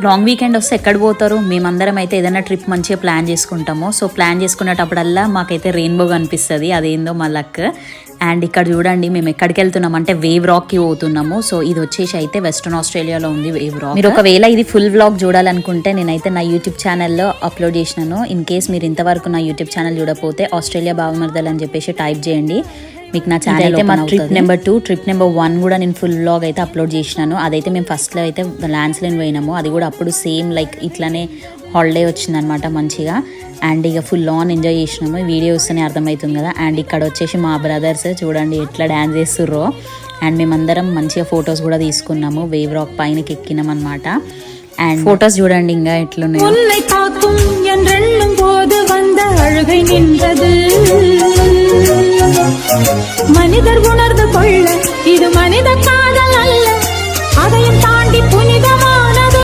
Long weekend వస్తే ఎక్కడ పోతారు? మేమందరం అయితే ఏదైనా ట్రిప్ మంచిగా ప్లాన్ చేసుకుంటాము. సో ప్లాన్ చేసుకునేటప్పుడల్లా మాకైతే రెయిన్బో కనిపిస్తుంది, అదేందో మా లక్. అండ్ ఇక్కడ చూడండి మేము ఎక్కడికి వెళ్తున్నాం అంటే వేవ్ రాక్కి పోతున్నాము. సో ఇది వచ్చేసి అయితే వెస్ట్రన్ ఆస్ట్రేలియాలో ఉంది వేవ్ రాక్. మీరు ఒకవేళ ఇది ఫుల్ వ్లాగ్ చూడాలనుకుంటే నేనైతే నా యూట్యూబ్ ఛానల్లో అప్లోడ్ చేసినాను. ఇన్ కేస్ మీరు ఇంతవరకు నా యూట్యూబ్ ఛానల్ చూడకపోతే ఆస్ట్రేలియా బావమరదలు అని చెప్పేసి టైప్ చేయండి, మీకు నా ఛానల్ అయితే మా ట్రిప్ నెంబర్ 2, ట్రిప్ నెంబర్ 1 కూడా నేను ఫుల్ వ్లాగ్ అయితే అప్లోడ్ చేసినాను. అదైతే మేము ఫస్ట్లో అయితే ల్యాండ్స్లైన్ పోయినాము, అది కూడా అప్పుడు సేమ్ లైక్ ఇట్లానే హాలిడే వచ్చిందనమాట మంచిగా. అండ్ ఇక ఫుల్ ఆన్ ఎంజాయ్ చేసినాము, వీడియో వస్తేనే అర్థమవుతుంది కదా. అండ్ ఇక్కడ వచ్చేసి మా బ్రదర్స్ చూడండి ఎట్లా డ్యాన్స్ చేస్తుర్రో. అండ్ మేమందరం మంచిగా ఫొటోస్ కూడా తీసుకున్నాము, వేవ్ రాక్ పైనకి ఎక్కినాం అనమాట. అండ్ ఫొటోస్ చూడండి ఇంకా ఎట్లున్నాయి. மனிதர் உணர்ந்து கொள்ள இது மனித காதல் அல்ல, அதையும் தாண்டி புனித